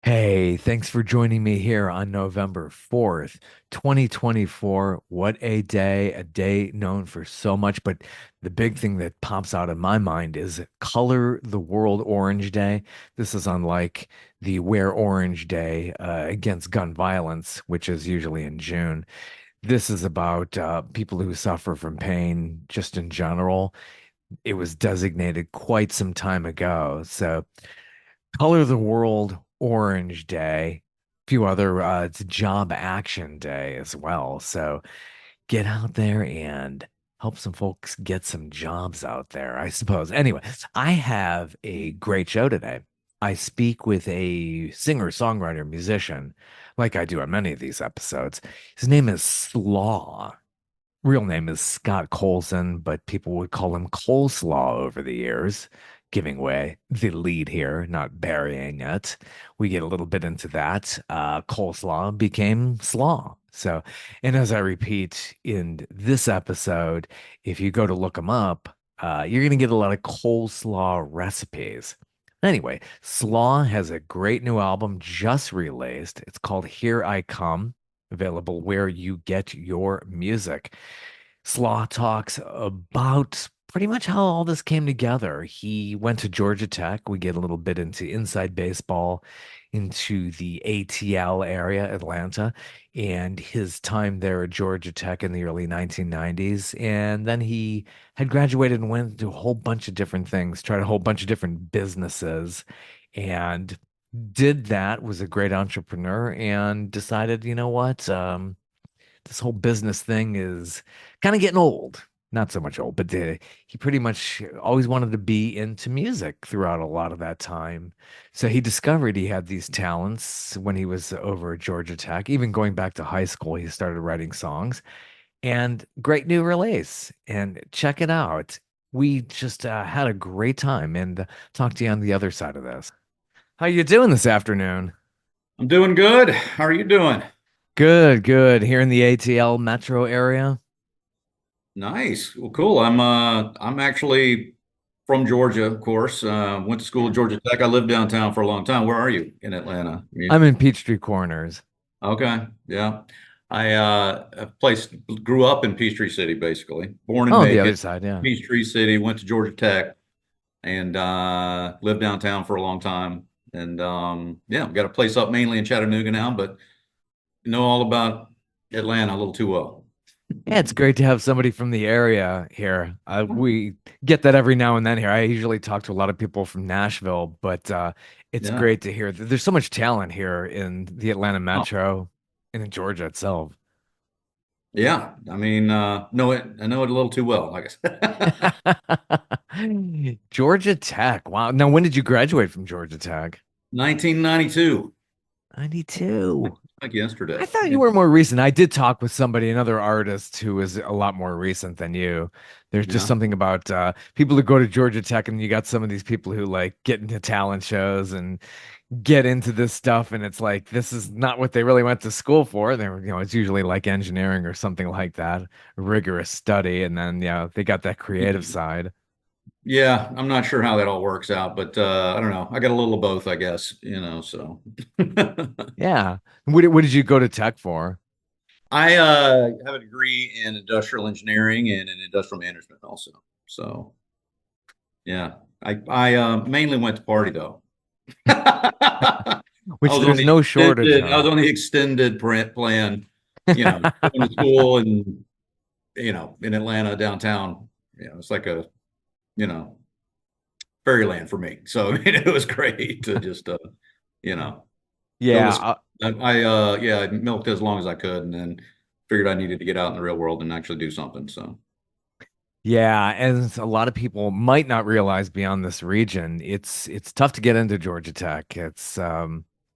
Hey, thanks for joining me here on November 4th, 2024. What a day known for so much. But the big thing that pops out in my mind is Color the World Orange Day. This is unlike the Wear Orange Day against gun violence, which is usually in June. This is about people who suffer from pain just in general. It was designated quite some time ago. So, Color the World Orange Day. A few other, it's Job Action Day as well. So get out there and help some folks get some jobs out there, I suppose. Anyway, I have a great show today. I speak with a singer, songwriter, musician, like I do on many of these episodes. His name is Slaw. Real name is Scott Colson, but people would call him Coleslaw over the years, giving away the lead here, not burying it. We get a little bit into that. Coleslaw became Slaw. So, and as I repeat in this episode, if you go to look him up, you're going to get a lot of coleslaw recipes. Anyway, Slaw has a great new album just released. It's called Here I Come, available where you get your music. Slaw talks about pretty much how all this came together. He went to Georgia Tech. We get a little bit into inside baseball, into the ATL area, Atlanta, and his time there at Georgia Tech in the early 1990s. And then he had graduated and went to a whole bunch of different things, tried a whole bunch of different businesses, and did that, was a great entrepreneur, and decided, you know what? This whole business thing is kind of getting old. Not so much old, but he pretty much always wanted to be into music throughout a lot of that time. So he discovered he had these talents when he was over at Georgia Tech. Even going back to high school, he started writing songs and great new release. And check it out. We just had a great time and talk to you on the other side of this. How you doing this afternoon? I'm doing good. How are you doing? Good, good. Here in the ATL metro area. Nice. Well, cool. I'm actually from Georgia, of course. Went to school at Georgia Tech. I lived downtown for a long time. Where are you in Atlanta? I'm in Peachtree Corners. Okay. Yeah. I grew up in Peachtree City, basically. Born in Oh, the Macon, other side, yeah. Peachtree City, went to Georgia Tech and lived downtown for a long time. And yeah, got a place up mainly in Chattanooga now, but know all about Atlanta a little too well. Yeah, it's great to have somebody from the area here. We get that every now and then here. I usually talk to a lot of people from Nashville, but it's Yeah. great to hear that there's so much talent here in the Atlanta Oh, metro and in Georgia itself. yeah. I know it a little too well, like I said. Georgia Tech. Wow. Now, when did you graduate from Georgia Tech? 1992, 92. like I yesterday. thought Yeah. you were more recent. I did talk with somebody, another artist who is a lot more recent than you. There's just Yeah. something about people who go to Georgia Tech, and you got some of these people who like get into talent shows and get into this stuff, and it's like this is not what they really went to school for. They were, it's usually like engineering or something like that, rigorous study, and then they got that creative side. Yeah, I'm not sure how that all works out, but I don't know. I got a little of both, I guess, so. Yeah. What did you go to Tech for? I have a degree in industrial engineering and in industrial management also. So, yeah. I mainly went to party though. Which there's no shortage I was of. on the extended plan, going to school and in Atlanta downtown. It's like a, you know, fairyland for me. So I mean, it was great to just, you know, go to Yeah, school. Yeah, I milked as long as I could, and then figured I needed to get out in the real world and actually do something. So yeah, and a lot of people might not realize beyond this region, it's tough to get into Georgia Tech. It's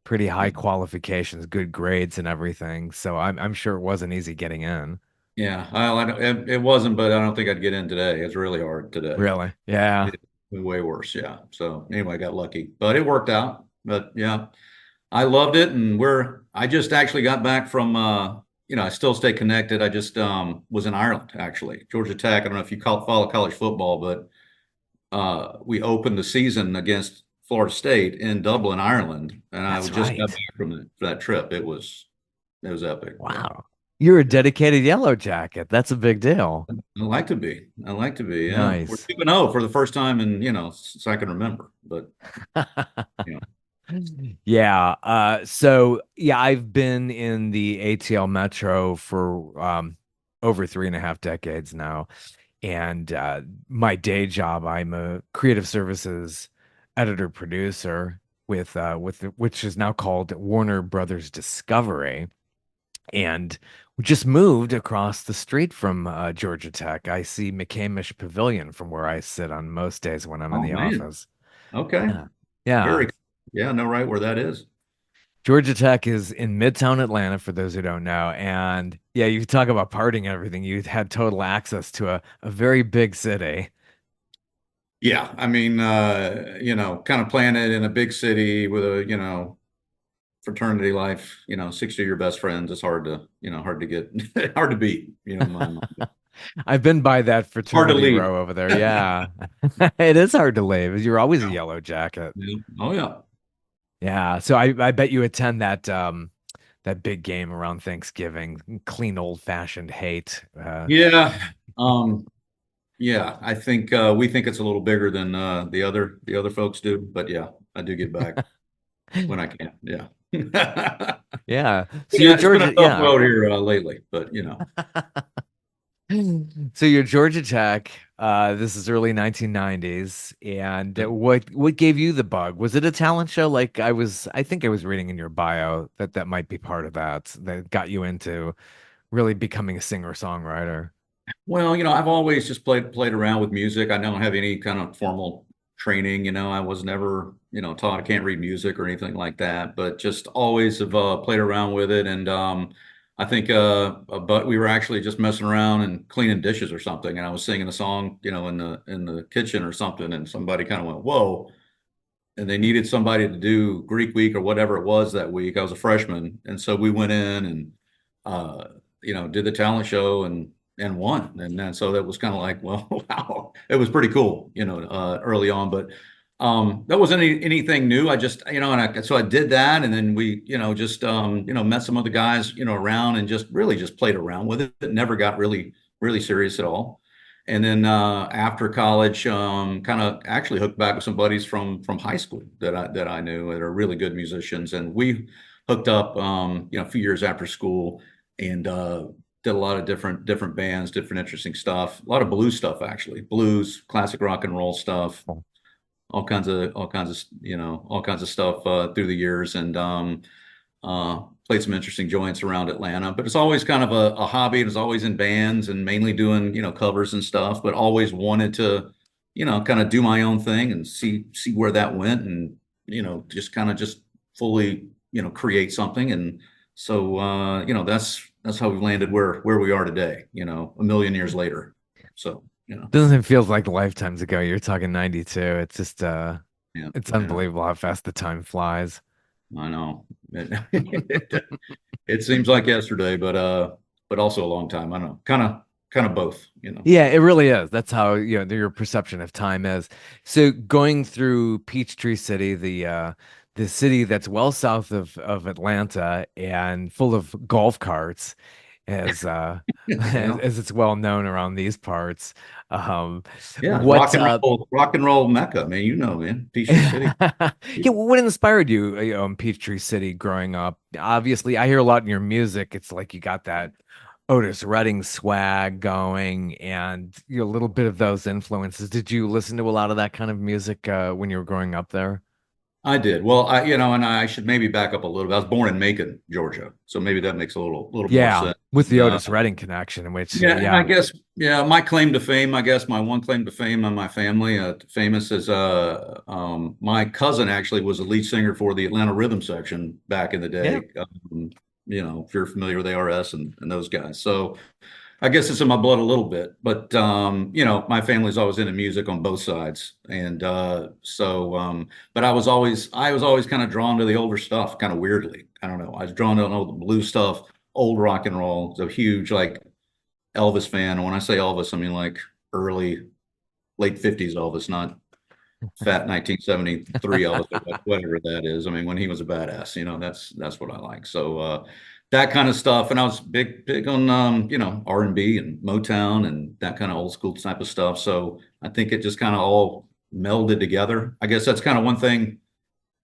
pretty high qualifications, good grades and everything. So I'm sure it wasn't easy getting in. yeah, it wasn't, but I don't think I'd get in today. It's really hard today. Really? Yeah. It's way worse. Yeah. So anyway, I got lucky, but it worked out. But yeah, I loved it, and I just actually got back from I still stay connected. I just was in Ireland actually, Georgia Tech. I don't know if you follow college football, but we opened the season against Florida State in Dublin, Ireland, and I That's just got right. back from that trip. It was epic. Yeah. Wow. You're a Yeah. dedicated Yellow Jacket. That's a big deal. I like to be. I like to be. Yeah. We're Nice. 2-0 for the first time in, since I can remember. But, you know, Yeah. So yeah, I've been in the ATL Metro for over 3.5 decades now. And my day job, I'm a creative services editor producer which is now called Warner Brothers Discovery. And we just moved across the street from Georgia Tech. I see McCamish Pavilion from where I sit on most days when I'm in oh, the man. office. Okay. Yeah. Yeah. Very, yeah, no, right where that is. Georgia Tech is in Midtown Atlanta, for those who don't know. And yeah, you talk about partying and everything. You had total access to a very big city. Yeah. I mean, kind of playing it in a big city with a, fraternity life, 60 of your best friends. It's hard to get, hard to beat, in my mind. I've been by that Hard to fraternity leave. row over there. Yeah. It is hard to leave. You're always a yellow jacket. Yeah. Oh, yeah. Yeah. So I bet you attend that big game around Thanksgiving. Clean old fashioned hate. Yeah. Um, yeah, I think we think it's a little bigger than the other folks do, but yeah, I do get back when I can. Yeah. Yeah. So you're Yeah, it's been a Georgia, tough yeah. road here lately, but So you're Georgia Tech. This is early 1990s. And yeah. what gave you the bug? Was it a talent show? Like I think I was reading in your bio that might be part of that got you into really becoming a singer-songwriter. Well, I've always just played around with music. I don't have any kind of formal training. I was never, taught I can't read music or anything like that, but just always have played around with it. And I think, but we were actually just messing around and cleaning dishes or something, and I was singing a song, in the kitchen or something, and somebody kind of went, "Whoa." And they needed somebody to do Greek week or whatever it was that week. I was a freshman, and so we went in and did the talent show and won. And then so that was kind of like, well, wow, it was pretty cool, early on. But that wasn't anything new. I just, so I did that, and then we, just met some other guys, around and just really just played around with it. It never got really really serious at all. And then after college, kind of actually hooked back with some buddies from high school that I knew that are really good musicians, and we hooked up, a few years after school, and did a lot of different bands, different interesting stuff, a lot of blues stuff actually, blues, classic rock and roll stuff, all kinds of stuff through the years, and played some interesting joints around Atlanta. But it's always kind of a hobby. It was always in bands and mainly doing, covers and stuff, but always wanted to, kind of do my own thing and see where that went, and, just kind of just fully, create something. And so that's how we landed where we are today, a million years later. So, Doesn't feel like lifetimes ago. You're talking 92. It's just yeah, it's yeah, unbelievable how fast the time flies. I know. It seems like yesterday, but also a long time. I don't know. Kind of both. Yeah, it really is. That's how, your perception of time is. So going through Peachtree City, the city that's well south of Atlanta and full of golf carts, as as, Yeah. as it's well known around these parts. Um, Yeah, what rock and roll mecca, man. Man, Peachtree City. yeah, what inspired you, in Peachtree City growing up? Obviously, I hear a lot in your music. It's like you got that Otis Redding swag going, and a little bit of those influences. Did you listen to a lot of that kind of music when you were growing up there? I did. Well, and I should maybe back up a little bit. I was born in Macon, Georgia, so maybe that makes a little more Yeah, sense. with And, the Otis Redding connection, in which yeah, and I yeah, guess, yeah, my claim to fame, I guess my one claim to fame on my family, famous is my cousin actually was the lead singer for the Atlanta Rhythm Section back in the yeah. day. If you're familiar with ARS and those guys. So I guess it's in my blood a little bit, but my family's always into music on both sides, and but I was always kind of drawn to the older stuff, kind of weirdly. I don't know. I was drawn to all the blues stuff, old rock and roll. So huge like Elvis fan. And when I say Elvis, I mean like early late 50s Elvis, not fat 1973 Elvis, or whatever that is. I mean, when he was a badass, that's what I like. So that kind of stuff. And I was big on R&B and Motown and that kind of old school type of stuff. So I think it just kind of all melded together. I guess that's kind of one thing,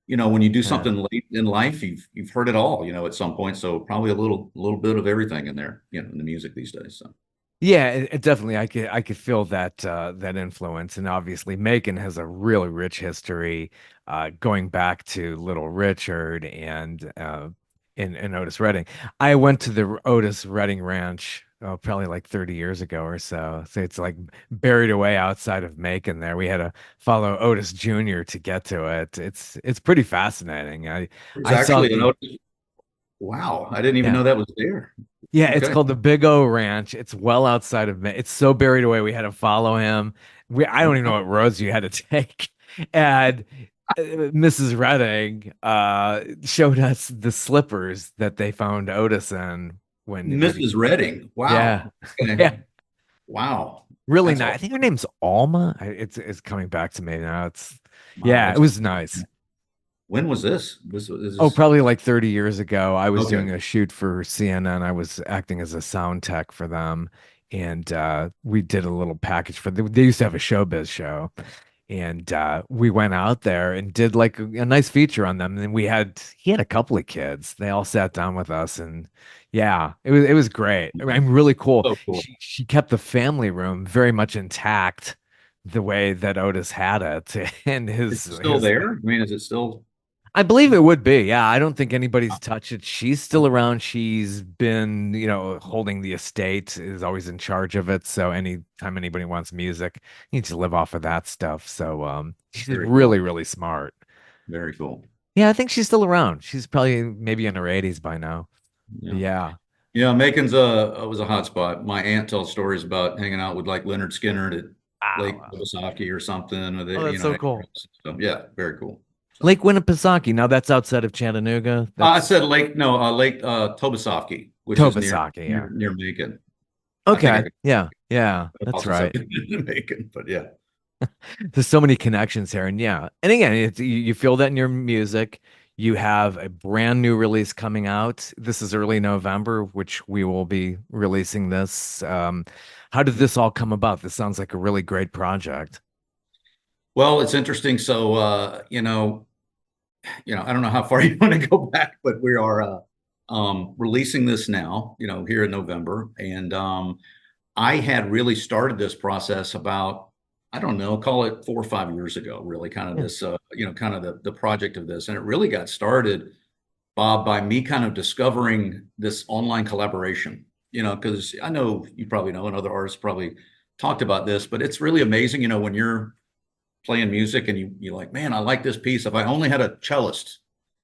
when you do Yeah. something late in life, you've heard it all, at some point. So probably a little bit of everything in there, in the music these days. So Yeah, it definitely I could feel that that influence, and obviously Macon has a really rich history, going back to Little Richard and in Otis Redding. I went to the Otis Redding Ranch, probably like 30 years ago or so. So it's like buried away outside of Macon there. We had to follow Otis Jr. to get to it. It's pretty fascinating. there's I saw actually the wow, I didn't even yeah. know that was there. Yeah, it's Okay. called the Big O Ranch. It's well outside of me. It's so buried away. We had to follow him. I don't even know what roads you had to take. And Mrs. Redding showed us the slippers that they found Otis in when he Mrs. Redding. yeah. Wow. Okay. Yeah. Wow. Really That's nice. I all. think her name's Alma. It's coming back to me now. It's My, yeah, it that's was nice. when was this? This is Oh, this probably like 30 years ago. I was okay. doing a shoot for CNN. I was acting as a sound tech for them. And we did a little package for them. They used to have a showbiz show. And we went out there and did like a nice feature on them. And he had a couple of kids. They all sat down with us. And yeah, it was great. I mean, really cool. So cool. She kept the family room very much intact the way that Otis had it. And Is it still his there? I mean, is it still I believe it would be. Yeah, I don't think anybody's touched it. She's still around. She's been, holding the estate, is always in charge of it. So anytime anybody wants music, you need to live off of that stuff. So she's very cool? really, really smart. Very cool. Yeah, I think she's still around. She's probably maybe in her 80s by now. Yeah. Yeah. Yeah, Macon's was a hot spot. My aunt tells stories about hanging out with like Leonard Skinner at Lake Wow. Obasaki or something with Oh, it, that's so cool. so yeah, very cool. So Lake Winnipesaukee. Now that's outside of Chattanooga. I That's said Lake, no, Lake Tobesofkee, which is near Tobesaki. near Yeah. near Macon. I think I Okay. could Yeah. Yeah. That's also said right. Macon, but yeah. There's so many connections here, and yeah, and again, you feel that in your music. You have a brand new release coming out. This is early November, which we will be releasing this. How did this all come about? This sounds like a really great project. Well, it's interesting. So, I don't know how far you want to go back, but we are releasing this now, here in November. And I had really started this process about, I don't know, call it 4 or 5 years ago, really kind of Yeah. this, kind of the project of this. And it really got started, Bob, by me kind of discovering this online collaboration, because I know you probably know, and other artists probably talked about this, but it's really amazing, when you're playing music and you're like, man, I like this piece. If I only had a cellist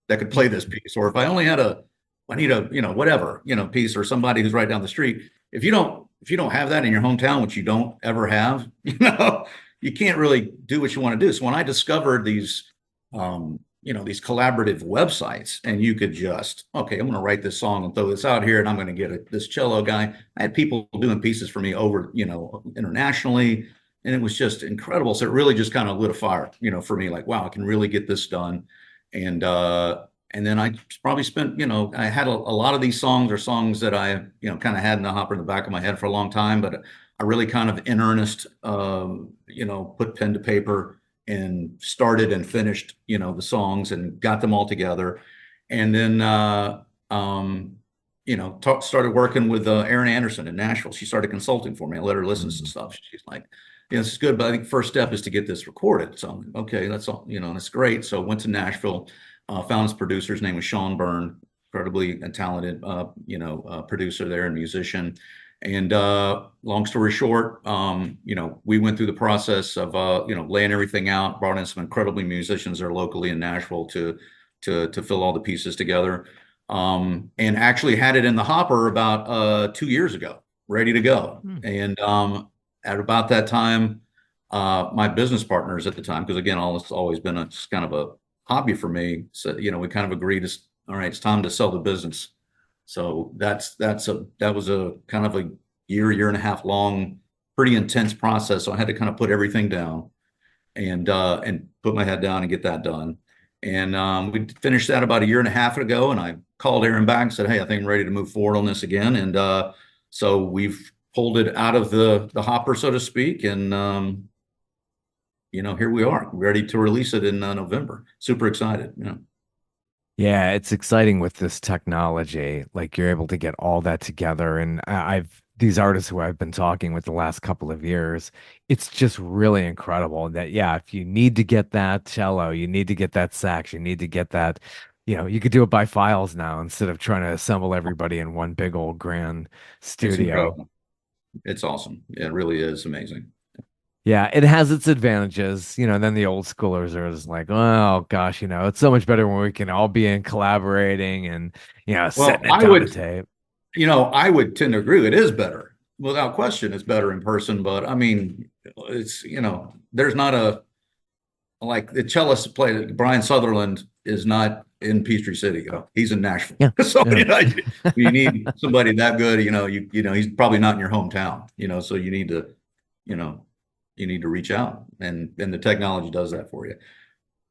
that could play this piece, or if I only had I need a, whatever, piece, or somebody who's right down the street. If you don't have that in your hometown, which you don't ever have, you can't really do what you want to do. So when I discovered these collaborative websites, and you could just, okay, I'm going to write this song and throw this out here, and I'm going to get this cello guy. I had people doing pieces for me over, internationally, and it was just incredible. So it really just kind of lit a fire, for me, like, wow, I can really get this done. And then I probably spent, I had a lot of these songs are songs that I, kind of had in the hopper in the back of my head for a long time, but I really kind of in earnest, put pen to paper and started and finished, the songs and got them all together. And then, started working with Erin Anderson in Nashville. She started consulting for me. I let her listen to some Mhm. stuff. She's like, yeah, this is good, but I think first step is to get this recorded. So, okay, that's all, that's great. So went to Nashville, found his producer. His name was Sean Byrne, incredibly talented, producer there and musician. And long story short, we went through the process of, laying everything out, brought in some incredibly musicians there locally in Nashville to fill all the pieces together. And actually had it in the hopper about 2 years ago, ready to go. Hmm. And at about that time, my business partners at the time, because again, all this has always been just kind of a hobby for me. So, we kind of agreed to, all right, it's time to sell the business. So that was a kind of a year and a half long, pretty intense process. So I had to kind of put everything down. and put my head down and get that done. And we finished that about a year and a half ago, and I called Aaron back and said, "Hey, I think I'm ready to move forward on this again." And so we've pulled it out of the hopper, so to speak, and here we are, ready to release it in November. Super excited. Yeah. Yeah, it's exciting with this technology. Like you're able to get all that together. And I've these artists who I've been talking with the last couple of years, it's just really incredible that, yeah, if you need to get that cello, you need to get that sax, you need to get that, you could do it by files now instead of trying to assemble everybody in one big old grand It's studio. incredible. It's awesome. It really is amazing. Yeah, it has its advantages, then the old schoolers are just like, oh gosh, it's so much better when we can all be in collaborating and, Well, setting it down to tape. I would tend to agree. It is better, without question. It's better in person, but I mean, there's not a like the cellist play. Brian Sutherland is not in Peachtree City. He's in Nashville. Yeah. So Yeah. you need somebody that good. He's probably not in your hometown. So you know, you need to reach out, and the technology does that for you.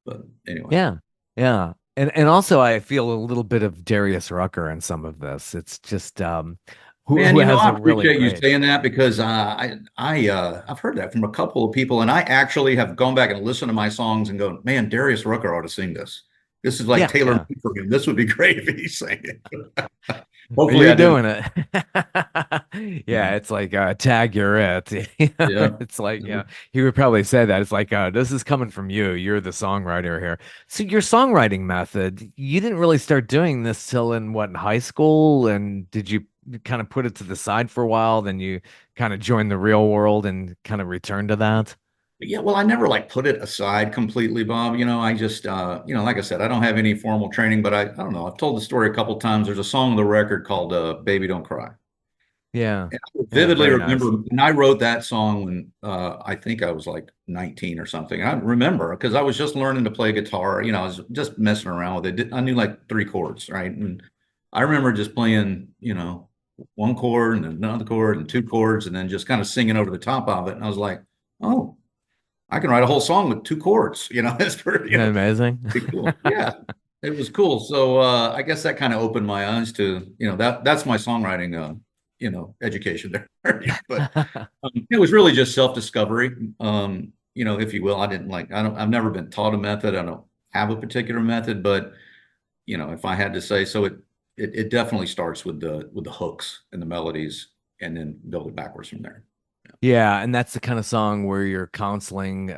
But anyway. Yeah. Yeah. And also I feel a little bit of Darius Rucker in some of this. It's just who Man, has I a really appreciate you great. saying that because I've heard that from a couple of people, and I actually have gone back and listened to my songs and go, man, Darius Rucker ought to sing this. This is like Yeah, tailor yeah. made for him. This would be great if he sang it. Hopefully, You're I did. doing it. Yeah, Yeah, it's like tag you're it. yeah. It's like, yeah, he would probably say that. It's like, this is coming from you. You're the songwriter here. So your songwriting method, you didn't really start doing this till in what, in high school? And did you kind of put it to the side for a while, then you kind of joined the real world and kind of returned to that? Yeah, well, I never like put it aside completely, Bob. I just, like I said, I don't have any formal training, but I don't know. I've told the story a couple times. There's a song on the record called "Baby Don't Cry." Yeah. And I Yeah, vividly very remember, nice. and I wrote that song when I think I was like 19 or something. I remember because I was just learning to play guitar. I was just messing around with it. I knew like three chords, right? And I remember just playing, one chord and another chord and two chords, and then just kind of singing over the top of it. And I was like, oh, I can write a whole song with two chords. It's pretty, Isn't that amazing? pretty cool. Yeah, it was cool. So I guess that kind of opened my eyes to, that's my songwriting, education there. But it was really just self-discovery, if you will. I've never been taught a method. I don't have a particular method, but if I had to say, so it definitely starts with the hooks and the melodies, and then build it backwards from there. Yeah, and that's the kind of song where you're counseling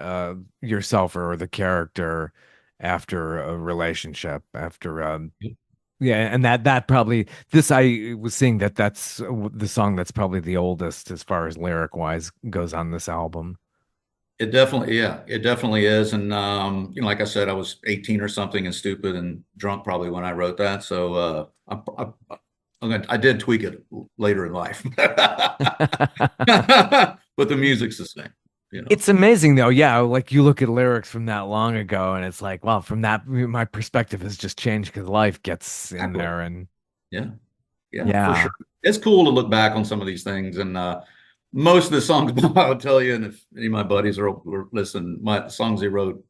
yourself or the character after a relationship, after Yeah. yeah, and that probably this I was seeing that's the song that's probably the oldest as far as lyric wise goes on this album. It definitely is. And like I said, I was 18 or something and stupid and drunk probably when I wrote that. So I did tweak it later in life, but the music's the same. It's amazing though. Yeah, like you look at lyrics from that long ago and it's like, well, from that my perspective has just changed because life gets in Exactly. there and Yeah, yeah, for sure. yeah. It's cool to look back on some of these things, and most of the songs I'll tell you, and if any of my buddies are listen, my songs they wrote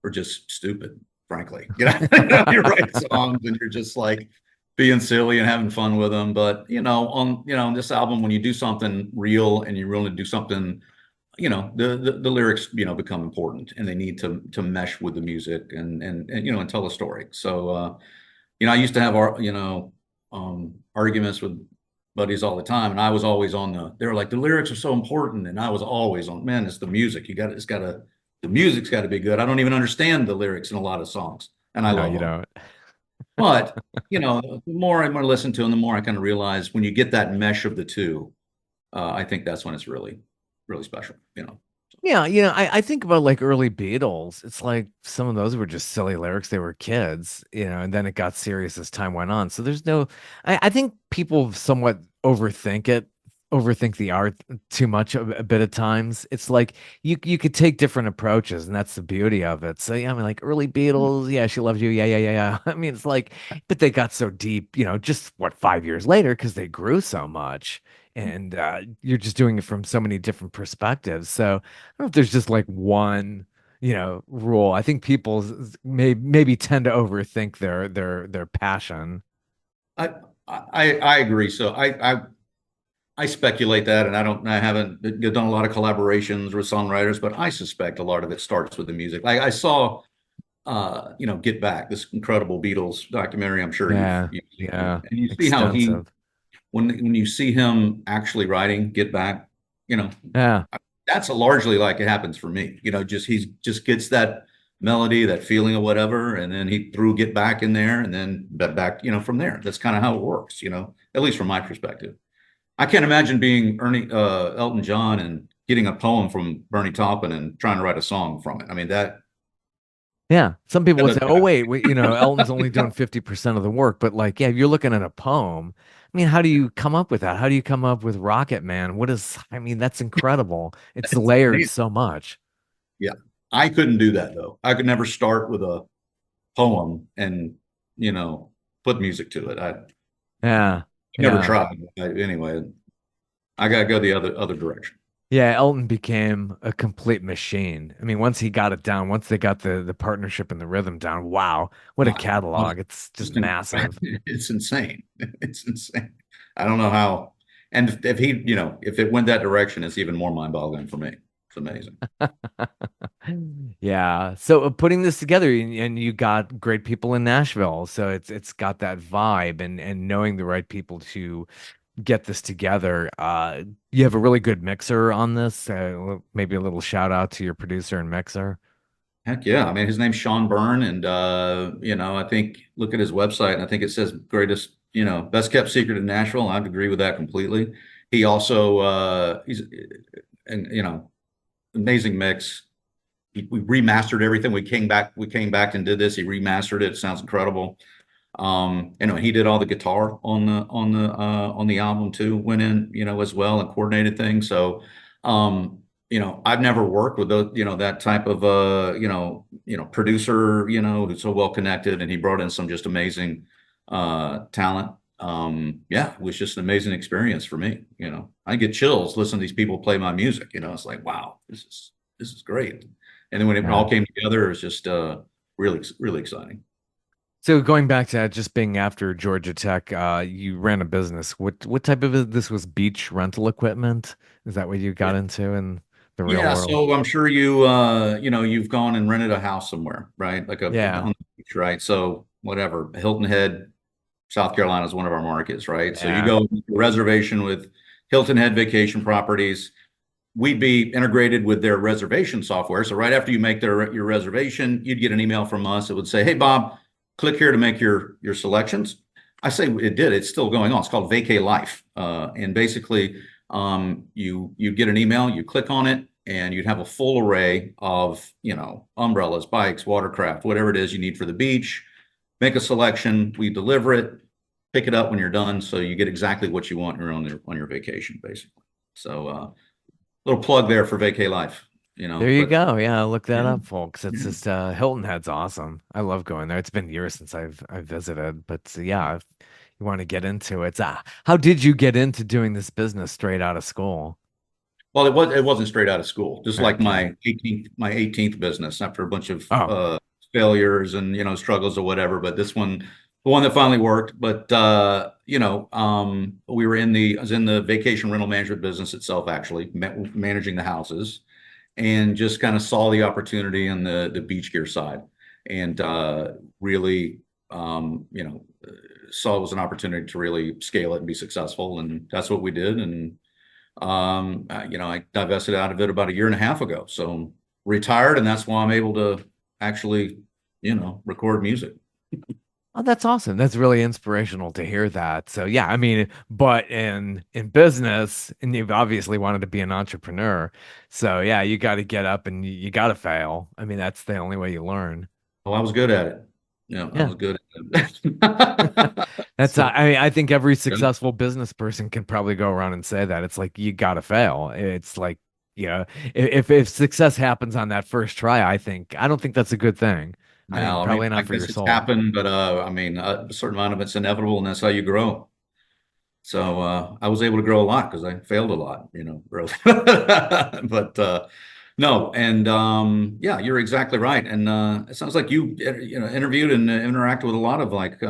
were just stupid, frankly. You write songs and you're just like being silly and having fun with them. But on this album, when you do something real and you really do something, the lyrics become important, and they need to mesh with the music and tell a story. So I used to have arguments with buddies all the time, and I was always they were like, the lyrics are so important, and I was always on, man, it's the music. The music's got to be good. I don't even understand the lyrics in a lot of songs, and I No, love you them. don't. But the more I listen to them, the more I kind of realize when you get that mesh of the two, I think that's when it's really, really special. Yeah, I think about like early Beatles. It's like some of those were just silly lyrics. They were kids, and then it got serious as time went on. So there's no, I think people somewhat overthink it, overthink the art too much a bit at times. It's like you could take different approaches, and that's the beauty of it. So yeah, I mean, like early Beatles, yeah, she loves you, yeah, yeah, yeah, yeah. I mean, it's like, but they got so deep, just what 5 years later because they grew so much. And you're just doing it from so many different perspectives. So don't know if there's just like one. rule. I think people maybe tend to overthink their passion. I I agree. So I speculate that, and I haven't done a lot of collaborations with songwriters, but I suspect a lot of it starts with the music. Like I saw, Get Back, this incredible Beatles documentary. I'm sure Yeah, you've seen, yeah, and you see how he extensive. when you see him actually writing Get Back, you know, Yeah, that's a largely like it happens for me. Just he's just gets that melody, that feeling of whatever, and then he threw Get Back in there, and then back, from there. That's kind of how it works, at least from my perspective. I can't imagine being Elton John and getting a poem from Bernie Taupin and trying to write a song from it. I mean yeah. Some people that would say, doesn't "Oh, happen. wait, Elton's only doing 50% of the work." But like, yeah, if you're looking at a poem, I mean, how do you come up with that? How do you come up with Rocket Man? I mean, that's incredible. It's It's layered amazing. so much. Yeah, I couldn't do that though. I could never start with a poem and you know put music to it. I Yeah, never yeah. tried. Anyway, I gotta go the other direction. Yeah, Elton became a complete machine. I mean, once he got it down, once they got the partnership and the rhythm down, wow, what a Uh, catalog. It's just just massive. it's insane. It's insane. I don't know how. And if he, if it went that direction, it's even more mind-boggling for me. It's amazing. Yeah. So putting this together and you got great people in Nashville. So it's got that vibe and knowing the right people to get this together. You have a really good mixer on this. Maybe a little shout out to your producer and mixer. Heck yeah. I mean, his name's Sean Byrne, and I think look at his website, and I think it says greatest, best kept secret in Nashville. I'd agree with that completely. He also he's and amazing mix. We remastered everything. We came back and did this. He remastered it. It sounds incredible. He did all the guitar on the album too, went in, as well and coordinated things. So, I've never worked with that type of producer, who's so well connected, and he brought in some just amazing talent. Yeah, it was just an amazing experience for me. I get chills listening to these people play my music. It's like, wow, this is great. And then when it Yeah. all came together, it was just really, really exciting. So going back to that, just being after Georgia Tech, you ran a business. What type of this was beach rental equipment? Is that what you got into in the real Yeah, world? so I'm sure you've gone and rented a house somewhere, right? Like Yeah. on the beach, right? So whatever, Hilton Head, South Carolina is one of our markets, right? So you Yeah. go to a reservation with Hilton Head Vacation Properties. We'd be integrated with their reservation software. So right after you make your reservation, you'd get an email from us that would say, "Hey Bob, click here to make your selections." I say it did. It's still going on. It's called Vacay Life, and basically, you get an email, you click on it, and you'd have a full array of umbrellas, bikes, watercraft, whatever it is you need for the beach. Make a selection. We deliver it. Pick it up when you're done, so you get exactly what you want on your vacation, basically. So. Little plug there for Vacay Life, There you but go. Yeah, look that yeah, up, folks. It's yeah. just Hilton Head's awesome. I love going there. It's been years since I've visited, but yeah, if you want to get into it, how did you get into doing this business straight out of school? Well, it wasn't straight out of school. Just like Okay. my 18th business after a bunch of Oh, failures and struggles or whatever. But this one, the one that finally worked. But I was in the vacation rental management business itself, actually managing the houses, and just kind of saw the opportunity on the beach gear side, and really, saw it was an opportunity to really scale it and be successful, and that's what we did. And I divested out of it about a year and a half ago, so I'm retired, and that's why I'm able to actually, record music. oh, that's awesome. That's really inspirational to hear that. So yeah, I mean, but in business, and you've obviously wanted to be an entrepreneur. So yeah, you got to get up and you got to fail. I mean, that's the only way you learn. Well, I was good at it. Yeah, I Yeah. was good at it. That's, So, I mean, I think every yeah. successful business person can probably go around and say that. It's like you gotta fail. It's like, if success happens on that first try, I don't think that's a good thing. I mean, Now, I probably mean, I not for your guess it's soul. happened, but I mean, a certain amount of it's inevitable, and that's how you grow. So I was able to grow a lot because I failed a lot, really. But No, and yeah, you're exactly right. And it sounds like you interviewed and interacted with a lot of like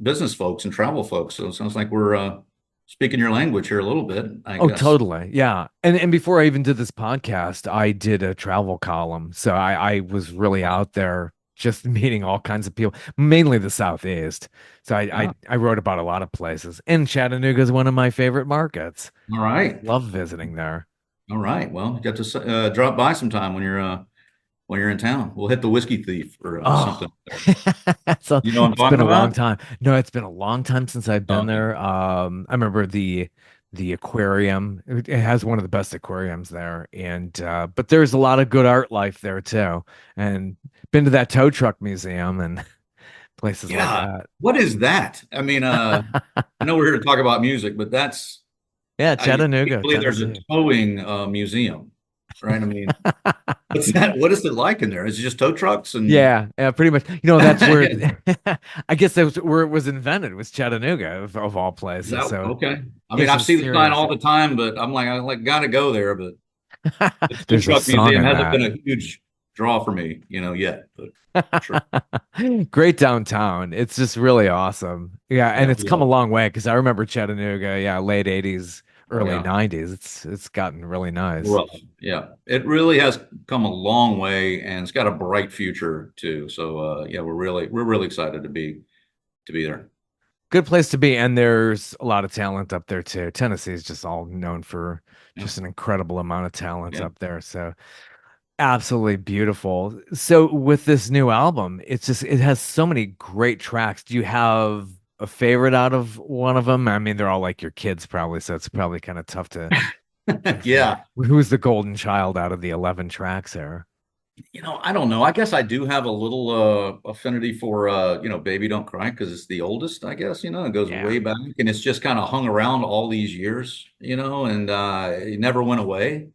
business folks and travel folks. So it sounds like we're speaking your language here a little bit, I Oh, guess. totally. Yeah. And before I even did this podcast, I did a travel column. So I was really out there just meeting all kinds of people, mainly the Southeast. So Yeah. I wrote about a lot of places. And Chattanooga is one of my favorite markets. All right. Love visiting there. All right. Well, you got to drop by sometime when you're in town. We'll hit the Whiskey Thief or Oh, something there. so You know what I'm it's been talking a long about? time. No, it's been a long time since I've been Okay. there. I remember the aquarium. It has one of the best aquariums there, and but there's a lot of good art life there too. And been to that tow truck museum and places like Yeah. that. What is that? I mean, I know we're here to talk about music, but Yeah, I can't Chattanooga, believe there's a Tennessee. towing museum, right? I mean, what's that? What is it like in there? Is it just tow trucks and Yeah, yeah, pretty much. That's where is I guess that was where it was invented, was Chattanooga of all places. that So okay? I yeah, mean, I some see the sign serious. all the time, but I like gotta go there, but the tow There's a truck song museum of hasn't been that. a huge draw for me, yet, but sure. Great downtown. It's just really awesome. Yeah, and Yeah, it's come yeah. a long way because I remember Chattanooga, yeah, late 80s, Oh early yeah. 90s. It's gotten really nice. Rough. Yeah. It really has come a long way and it's got a bright future too. So yeah, we're really excited to be there. Good place to be, and there's a lot of talent up there too. Tennessee is just all known for Yeah. just an incredible amount of talent Yeah. up there. So absolutely beautiful. So with this new album, it has so many great tracks. Do you have a favorite out of one of them? I mean, they're all like your kids probably, so it's probably kind of tough to choose one. Yeah. Who's the golden child out of the 11 tracks there? I don't know. I guess I do have a little affinity for Baby Don't Cry because it's the oldest, I guess, it goes Yeah. way back and it's just kind of hung around all these years, and it never went away.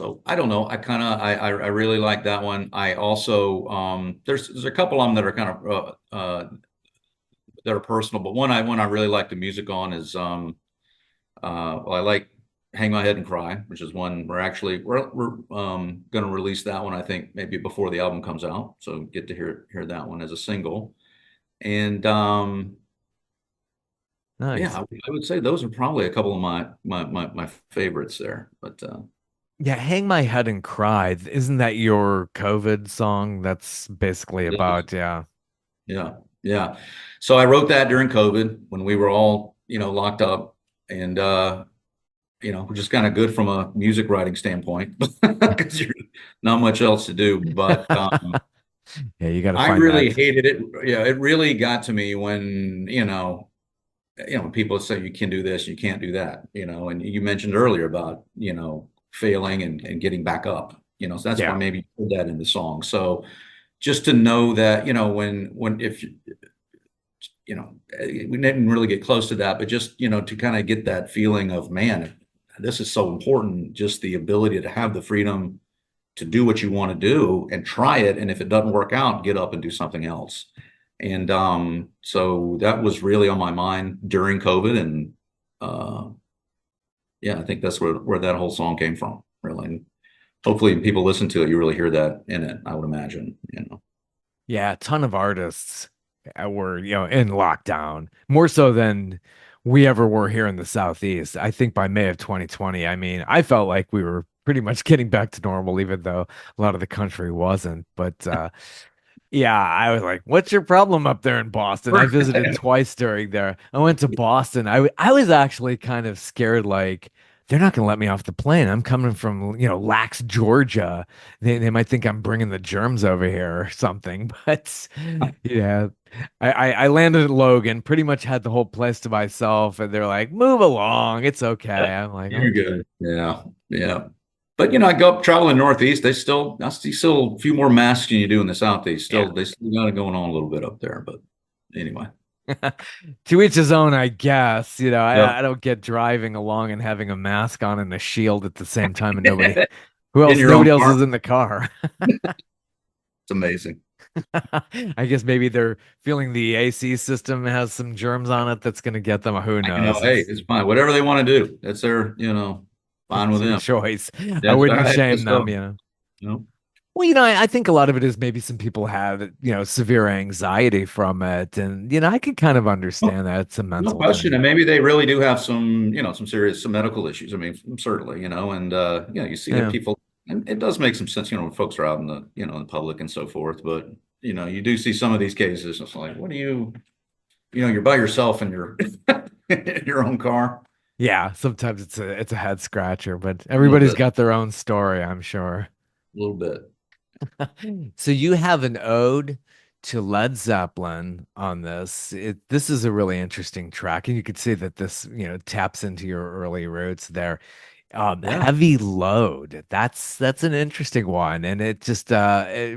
So I don't know. I really like that one. I also there's a couple of them that are kind of that are personal, but one I really like the music on is well, I like Hang My Head and Cry, which is one we're going to release that one I think maybe before the album comes out, so get to hear that one as a single. And yeah, Nice. I would say those are probably a couple of my favorites there. But Yeah, Hang My Head and Cry. Isn't that your COVID song? That's basically about, yeah. yeah, yeah. So I wrote that during COVID when we were all, locked up and just kind of good from a music writing standpoint because you're not much else to do. But Yeah, you got to I find really that. hated it. Yeah, it really got to me when, people say you can do this, you can't do that, and you mentioned earlier about, failing and getting back up, so that's why Yeah. maybe you put that in the song. So just to know that, when if we didn't really get close to that, but just, to kind of get that feeling of, man, this is so important, just the ability to have the freedom to do what you want to do and try it. And if it doesn't work out, get up and do something else. And so that was really on my mind during COVID. And uh, yeah, I think that's where that whole song came from, really. And hopefully people listen to it, you really hear that in it, I would imagine. Yeah, a ton of artists were, in lockdown, more so than we ever were here in the Southeast. I think by May of 2020, I mean, I felt like we were pretty much getting back to normal, even though a lot of the country wasn't. But yeah, I was like, "What's your problem up there in Boston?" I visited twice during there. I went to Boston. I was actually kind of scared, like they're not going to let me off the plane. I'm coming from, Lax, Georgia. They might think I'm bringing the germs over here or something. But yeah, I landed at Logan, pretty much had the whole place to myself, and they're like, "Move along, it's okay." I'm like, You're "Okay." good. Yeah. Yeah. But I go up traveling northeast. I see still a few more masks than you do in the southeast. Yeah. They still got it going on a little bit up there. But anyway. To each his own, I guess. I Yep. don't get driving along and having a mask on and a shield at the same time, and nobody, who In else? your own Nobody else is car. in the car. It's amazing. I guess maybe they're feeling the AC system has some germs on it that's going to get them. Who knows? Hey, It's it's fine. Whatever they want to do. That's their. Fine It's with your them. choice. I That's all wouldn't right. shame Let's them, go. you know. No, Well, you know, I think a lot of it is maybe some people have, severe anxiety from it. And, I could kind of no understand that. It's a no mental question. thing. And maybe they really do have some, some serious, some medical issues. I mean, certainly, and you see that Yeah. people, and it does make some sense, when folks are out in the, in the public and so forth. But, you do see some of these cases. It's like, what do you're by yourself in your, in your own car Yeah. Sometimes it's a head scratcher, but a little everybody's bit, got their own story, I'm sure. a little bit. So you have an ode to Led Zeppelin on this. This is a really interesting track, and you could see that this, taps into your early roots there. Yeah. Heavy Load. That's an interesting one, and it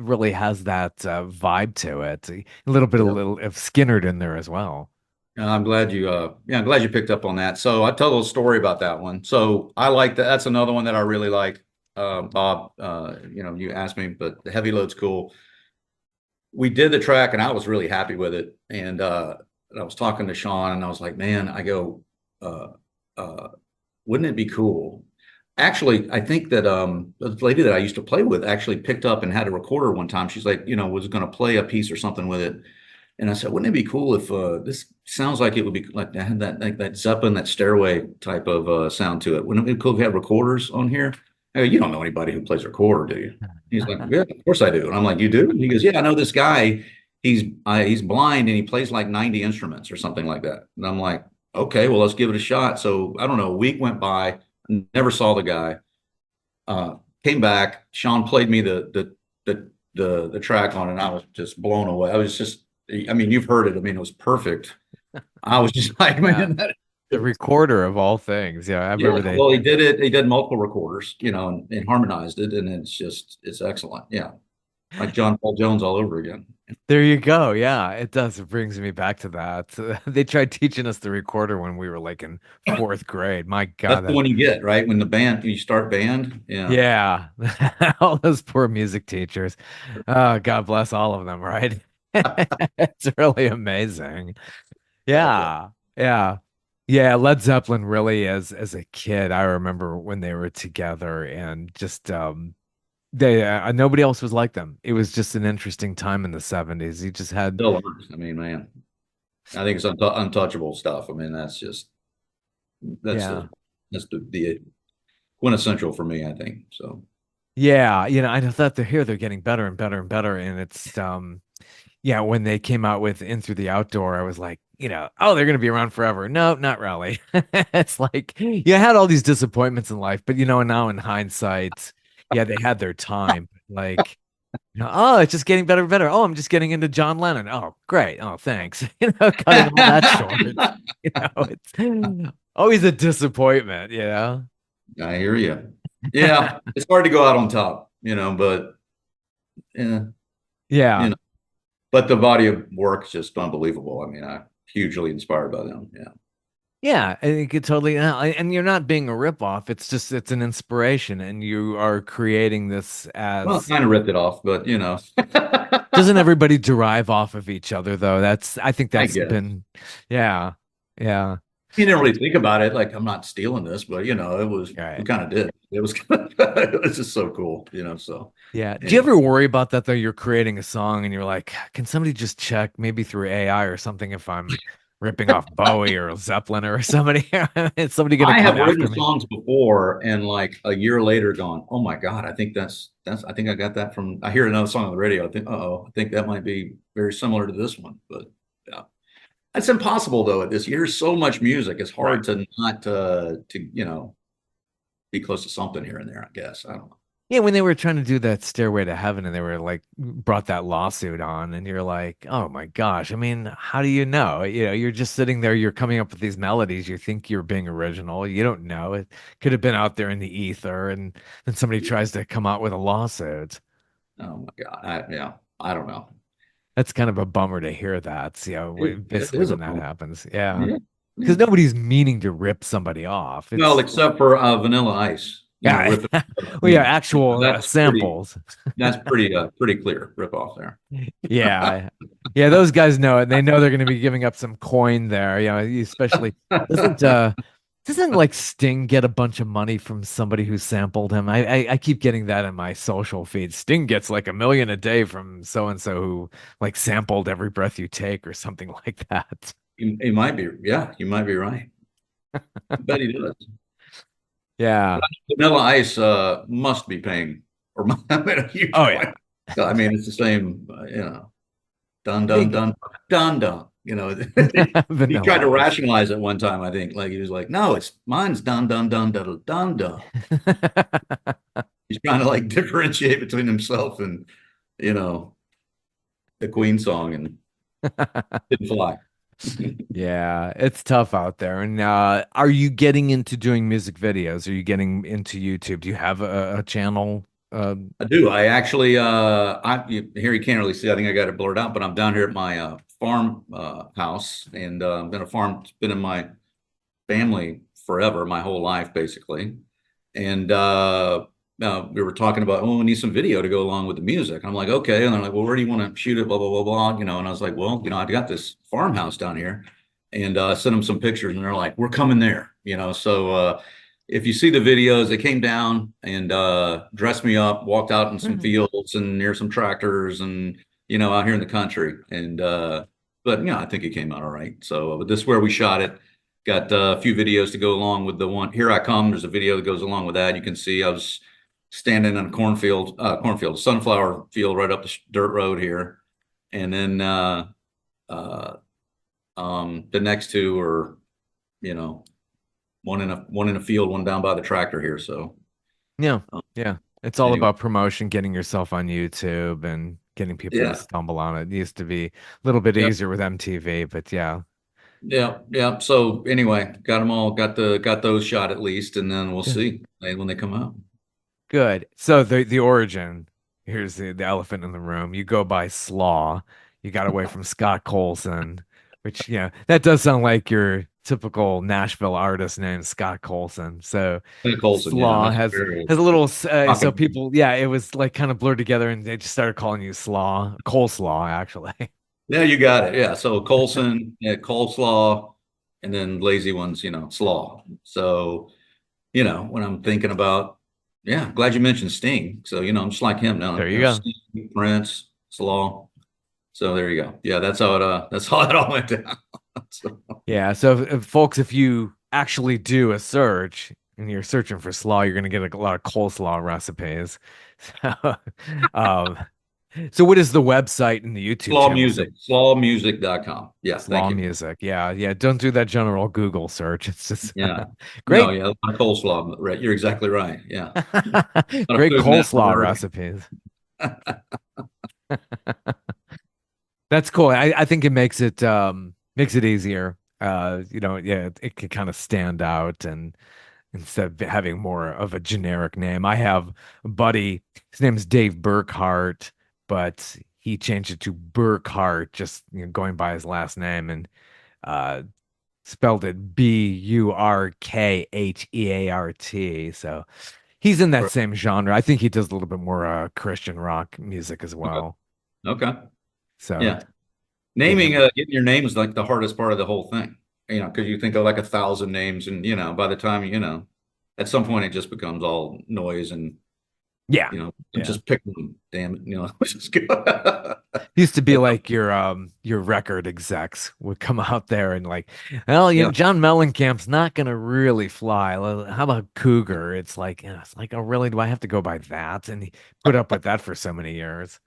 really has that vibe to it. A Yeah. little of Skinnerd in there as well. I'm glad you picked up on that. So I tell a little story about that one. So I like that. That's another one that I really like. Bob, you asked me, but the heavy load's cool. We did the track and I was really happy with it. And I was talking to Sean and I was like, man, I go, uh, uh, wouldn't it be cool? Actually, I think that the lady that I used to play with actually picked up and had a recorder one time. She's like, was going to play a piece or something with it. And I said, wouldn't it be cool if this sounds like it would be like that had that like that Zeppelin, that stairway type of sound to it. Wouldn't it be cool if we had recorders on here? I go, you don't know anybody who plays a recorder, do you? He's like, yeah, of course I do. And I'm like, you do? And he goes, yeah, I know this guy. He's blind and he plays like 90 instruments or something like that. And I'm like, okay, well, let's give it a shot. So I don't know, a week went by, never saw the guy. Uh, Came back. Sean played me the track on it, and I was just blown away. I was just, I mean, you've heard it. I mean, it was perfect. I was just like, Yeah, man, the recorder of all things. Yeah, I yeah. remember they. Well, he did it. He did multiple recorders, and harmonized it, and it's excellent. Yeah, like John Paul Jones all over again. There you go. Yeah, it does. It brings me back to that. They tried teaching us the recorder when we were like in fourth grade. My God, That's the that one you get, right? When you start band. Yeah. yeah, all those poor music teachers. Oh, God bless all of them, right? It's really amazing. Gotcha. Yeah, yeah, yeah. Led Zeppelin really, as a kid, I remember when they were together and just they nobody else was like them. It was just an interesting time in the 70s. You just had Still are. I mean, man, I think it's untouchable stuff. I mean, that's yeah. the the quintessential for me, I think. So Yeah, I thought they're getting better and better and better. And it's yeah, when they came out with In Through the Outdoor, I was like, oh, they're gonna be around forever. No, not really. It's like you had all these disappointments in life, but now in hindsight, yeah, they had their time. Like, oh, it's just getting better and better. Oh, I'm just getting into John Lennon. Oh, great. Oh, thanks. Cutting all that short. It's always a disappointment. I hear you. Yeah, it's hard to go out on top, but yeah, you Yeah. know, but the body of work is just unbelievable. I mean, I'm hugely inspired by them. Yeah. Yeah, I think it totally, and you're not being a ripoff. It's an inspiration, and you are creating this Well, as kind of ripped it off, but doesn't everybody derive off of each other though? I think I that's guess. been, yeah, yeah, You didn't really think about it. Like, I'm not stealing this, but we right, kind of did. It was, it was just so cool, so yeah. Do you anyway. ever worry about that though? You're creating a song, and you're like, can somebody just check maybe through AI or something if I'm ripping off Bowie or Zeppelin or somebody? Is somebody gonna I come have written after me? songs before and like a year later gone, oh my God, I think I think I got that from, I hear another song on the radio. I think, I think that might be very similar to this one, but yeah. It's impossible though. This year's so much music. It's Right. hard to not, be close to something here and there, I guess. I don't know. Yeah, when they were trying to do that Stairway to Heaven and they were like brought that lawsuit on and you're like, "Oh my gosh. I mean, how do you know? You're just sitting there, you're coming up with these melodies, you think you're being original. You don't know. It could have been out there in the ether and then somebody tries to come out with a lawsuit. Oh my God. Yeah, I don't know. That's kind of a bummer to hear that, It basically is a when that bummer. happens. Yeah. Yeah. Because Yeah. nobody's meaning to rip somebody off. Well, It's except for Vanilla Ice, yeah. rip it. Well, yeah, actual That's samples. pretty clear rip off there. Yeah. Yeah, those guys know it. They know they're going to be giving up some coin there. Especially doesn't Doesn't like Sting get a bunch of money from somebody who sampled him? I keep getting that in my social feed. Sting gets like 1 million a day from so and so who like sampled Every Breath You Take or something like that. He might be, yeah, you might be right. I bet he does. Yeah. Vanilla Ice must be paying, or I mean, a huge Oh yeah. money. So, I mean, it's the same, dun dun Big dun dun dun. He tried to Vanilla Ice. rationalize it one time. I think, like he was like, "No, it's mine's dun dun dun dun dun dun." He's trying to like differentiate between himself and you know the Queen song, and didn't fly. Yeah, it's tough out there. And are you getting into doing music videos? Are you getting into YouTube? Do you have a channel? I do. I actually, here you can't really see. I think I got it blurred out, but I'm down here at my farm house, and been a farm. It's been in my family forever, my whole life basically. And we were talking about, oh, we need some video to go along with the music. I'm like, okay. And they're like, well, where do you want to shoot it? Blah blah blah blah. And I was like, well, I got this farmhouse down here, and sent them some pictures, and they're like, we're coming there. So if you see the videos, they came down and dressed me up, walked out in some Mhm. fields and near some tractors, and out here in the country. And but I think it came out all right. So, but this is where we shot it. Got a few videos to go along with the one. Here I Come. There's a video that goes along with that. You can see I was standing in a sunflower field right up the dirt road here. And then uh, the next two are, you know, one in a field, one down by the tractor here. So Yeah, um, yeah. It's all anyway, about promotion, getting yourself on YouTube and getting people to yeah, stumble on it. It used to be a little bit yeah, easier with MTV, but yeah. yeah, yeah. So anyway, got them all, got those shot at least, and then we'll Good. see when they come out. Good. So the origin, here's the elephant in the room. You go by Slaw. You got away from Scott Colson, which, that does sound like your typical Nashville artist name, Scott Colson. So Colson, yeah, Slaw that's has very a little so talking. people, yeah, it was like kind of blurred together and they just started calling you Slaw, Coleslaw actually. Yeah, you got it. Yeah. So Colson, yeah, coleslaw, and then lazy ones, slaw. So, when I'm thinking about, yeah, glad you mentioned Sting. So, I'm just like him now, There you go. Sting, Prince, Slaw. So there you go. Yeah, that's how it all went down. So, Yeah, so if folks, if you actually do a search and you're searching for slaw, you're gonna get a lot of coleslaw recipes. So, um, so what is the website and the YouTube Slaw channel? So Music, slawmusic.com. Yeah, thank slaw you. music. Yeah, yeah. Don't do that general Google search. It's just Yeah. No, great, yeah, a lot of coleslaw. Right. You're exactly right. Yeah. A lot of great food in that coleslaw word. recipes. That's cool. I think it makes it easier. Yeah, it can kind of stand out and instead of having more of a generic name. I have a buddy, his name is Dave Burkhart, but he changed it to Burkhart, just going by his last name and uh spelled it Burkheart. So he's in that same genre. I think he does a little bit more Christian rock music as Okay. well. Okay. So Yeah. give Naming, him getting your name is like the hardest part of the whole thing, because you think of like 1,000 names, and by the time at some point it just becomes all noise, and yeah. Yeah. just pick one, damn it, just go. Used to be like your record execs would come out there and like, well, Yeah, John Mellencamp's not gonna really fly. Well, how about Cougar? It's like, oh really? Do I have to go by that? And he put up with that for so many years.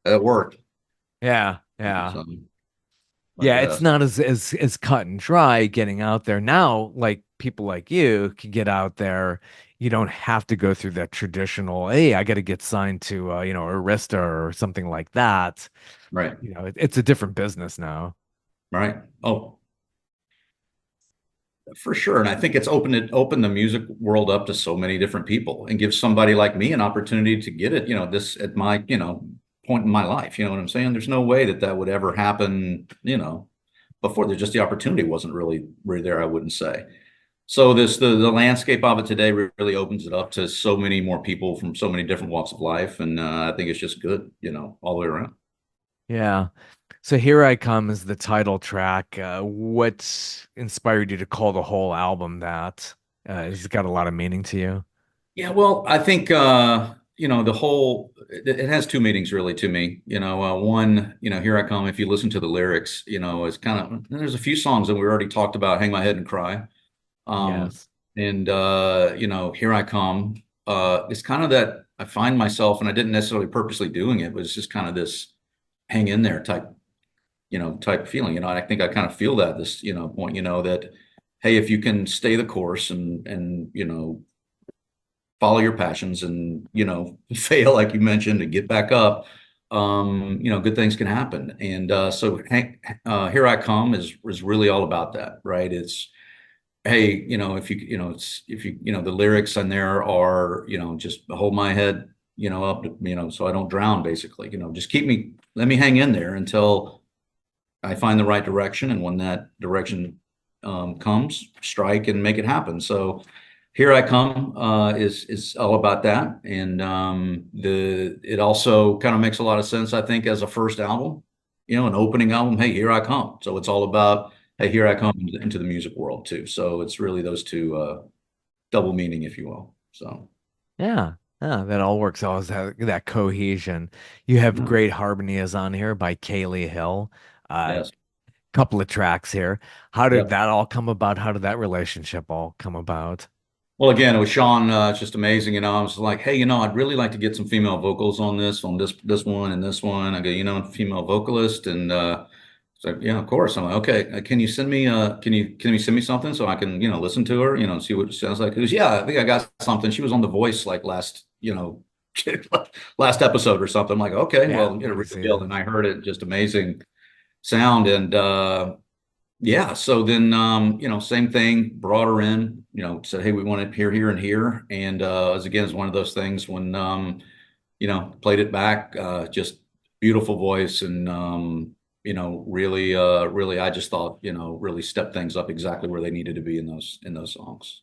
it worked. Yeah, yeah. So, but Yeah, it's not as cut and dry getting out there now. Like people like you can get out there. You don't have to go through that traditional, hey, I got to get signed to Arista or something like that. right, It's a different business now. right. Oh, for sure. And I think it's opened the music world up to so many different people, and gives somebody like me an opportunity to get it, this at my, point in my life. You know what I'm saying? There's no way that would ever happen, before. There's just the opportunity wasn't really there, I wouldn't say. So the landscape of it today really opens it up to so many more people from so many different walks of life. And I think it's just good, all the way around. Yeah. So Here I Come is the title track. What inspired you to call the whole album that? Has it got a lot of meaning to you? Yeah, well, I think the whole it has two meanings really to me. One, Here I Come, if you listen to the lyrics, it's kind of there's a few songs that we already talked about, Hang My Head and Cry. Um, Yes. and Here I Come. It's kind of that I find myself, and I didn't necessarily purposely doing it, but it's just kind of this hang in there type feeling. I think I kind of feel that this, point, that hey, if you can stay the course and follow your passions and fail like you mentioned and get back up, good things can happen. And so Here I Come is really all about that, right? It's hey, if you it's if you the lyrics in there are just hold my head up, so I don't drown, basically. Just let me hang in there until I find the right direction, and when that direction comes, strike and make it happen. So Here I Come is all about that, and the it also kind of makes a lot of sense, I think, as a first album, an opening album. Hey, here I come. So it's all about hey, here I come into the music world too. So it's really those two double meaning, if you will. So Yeah. Yeah, that all works out as that cohesion. You have yeah, great harmonies on here by Kaylee Hill. yes, Couple of tracks here. How did yep. that all come about? How did that relationship all come about? Well, again, with Sean, it's just amazing. I was like, hey, I'd really like to get some female vocals on this one and this one. I go, female vocalist, and it's like, yeah, of course. I'm like, okay, can you send me can you send me something so I can listen to her, see what it sounds like? He goes, yeah, I think I got something. She was on The Voice like last last episode or something. I'm like, okay, Yeah, well, one of real the deal. And seasons. I heard it, just amazing sound, and yeah, so then same thing, brought her in, said, hey, we want it here, here, and here. And as again, it's one of those things when played it back, just beautiful voice and really I just thought, really stepped things up exactly where they needed to be in those songs.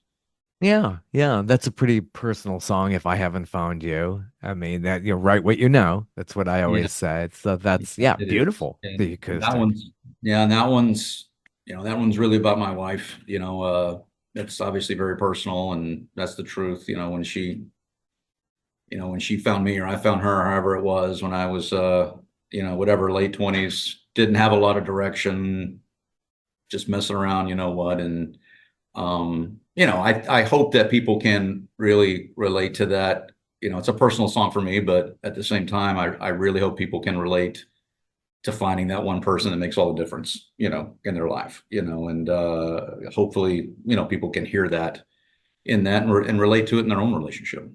Yeah, yeah, that's a pretty personal song if I haven't found you. I mean that you write what you know. That's what I Yeah, always say. So that's yeah, it is. beautiful, the And that acoustic. one's yeah, and that one's really about my wife. It's obviously very personal, and that's the truth. When she found me or I found her, however it was, when I was, whatever, late 20s, didn't have a lot of direction, just messing around, what. And, I hope that people can really relate to that. It's a personal song for me, but at the same time, I really hope people can relate to finding that one person that makes all the difference, in their life, and hopefully, people can hear that in that and relate to it in their own relationship.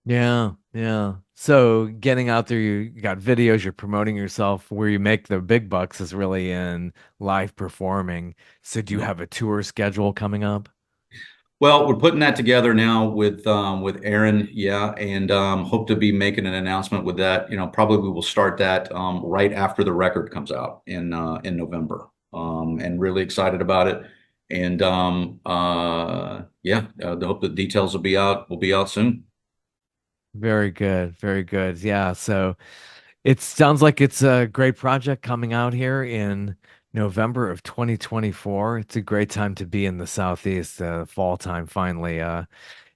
Yeah, yeah. So getting out there, you got videos, you're promoting yourself. Where you make the big bucks is really in live performing. So do you Yep. have a tour schedule coming up? Well, we're putting that together now with Aaron, yeah, and hope to be making an announcement with that. Probably we will start that right after the record comes out in November, and really excited about it. And yeah, I hope the details will be out soon. Very good, very good. Yeah, so it sounds like it's a great project coming out here in November of 2024. It's a great time to be in the Southeast. Fall time finally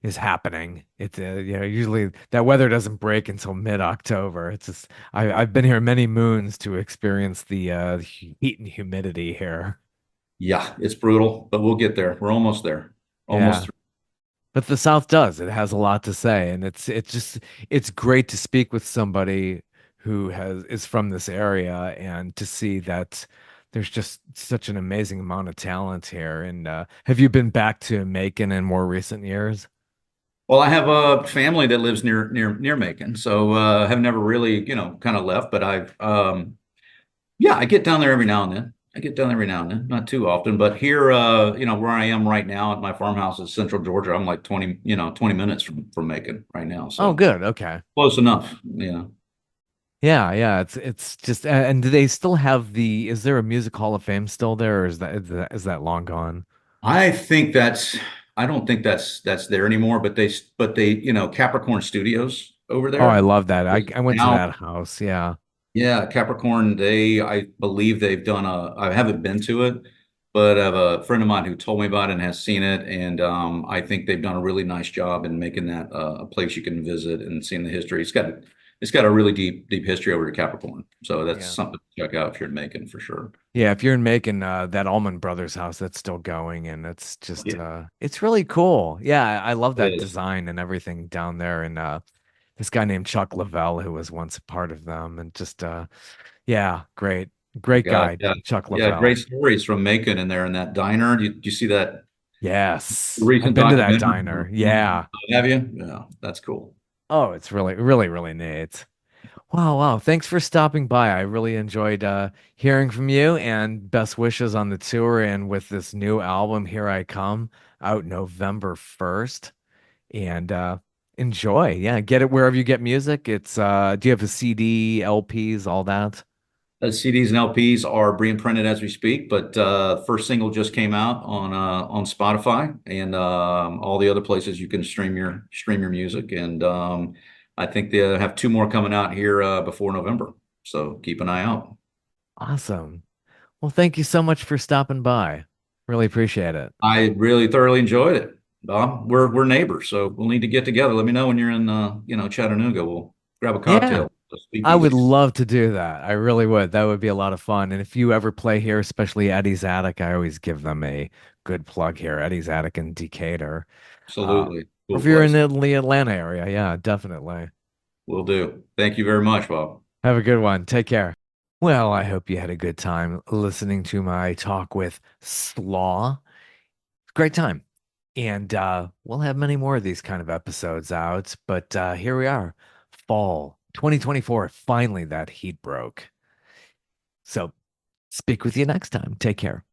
is happening. It's usually that weather doesn't break until mid-October. It's just I've been here many moons to experience the heat and humidity here. Yeah, it's brutal, but we'll get there. We're almost there. Almost Yeah. through. But the South does. It has a lot to say, and it's great to speak with somebody who has is from this area and to see that there's just such an amazing amount of talent here. And have you been back to Macon in more recent years? Well, I have a family that lives near Macon, so have never really, kind of left. But yeah, I get down there every now and then. I get down there every now and then, not too often. But here, where I am right now at my farmhouse in Central Georgia, I'm like 20 minutes from Macon right now. Oh, So good. Okay. close enough. Yeah, yeah. It's just and do they still have the? Is there a Music Hall of Fame still there, or is that long gone? I think I don't think that's there anymore, but they, Capricorn Studios over Oh, I there love that. I is I went to now, that house. Yeah. Yeah, Capricorn, I believe they've done I haven't been to it, but I have a friend of mine who told me about it and has seen it. And I think they've done a really nice job in making that a place you can visit and seeing the history. It's got a really deep history over to Capricorn. So that's Yeah. something to check out if you're in Macon for sure. Yeah, if you're in Macon, that Allman Brothers house, that's still going, and it's just Yeah, it's really cool. Yeah, I love it that is. design and everything down there. And this guy named Chuck Lavelle, who was once a part of them, and just yeah, My great God, guy, yeah. Chuck Yeah, great Lavelle. stories from Macon in there in that diner. Do you see that Yes, I've recent been to that documentary? diner. Yeah. Have you? Yeah, that's cool. Oh, it's really neat. Wow. Thanks for stopping by. I really enjoyed hearing from you, and best wishes on the tour and with this new album, Here I Come, out November 1st. And enjoy. Yeah, get it wherever you get music. It's do you have a CD, LPs, all that? CDs and LPs are being printed as we speak, but first single just came out on Spotify and all the other places you can stream your music. And I think they have two more coming out here before November. So keep an eye out. Awesome. Well, thank you so much for stopping by. Really appreciate it. I really thoroughly enjoyed it. Bob, we're neighbors, so we'll need to get together. Let me know when you're in Chattanooga. We'll grab a Yeah. cocktail. I would Speakeasies. love to do that. I really would. That would be a lot of fun. And if you ever play here, especially Eddie's Attic, I always give them a good plug here. Eddie's Attic in Decatur. Absolutely. Or Cool if you're in place. the Atlanta area, yeah, definitely. Will do. Thank you very much, Bob. Have a good one. Take care. Well, I hope you had a good time listening to my talk with Slaw. Great time. And we'll have many more of these kind of episodes out. But here we are, fall 2024. Finally, that heat broke. So speak with you next time. Take care.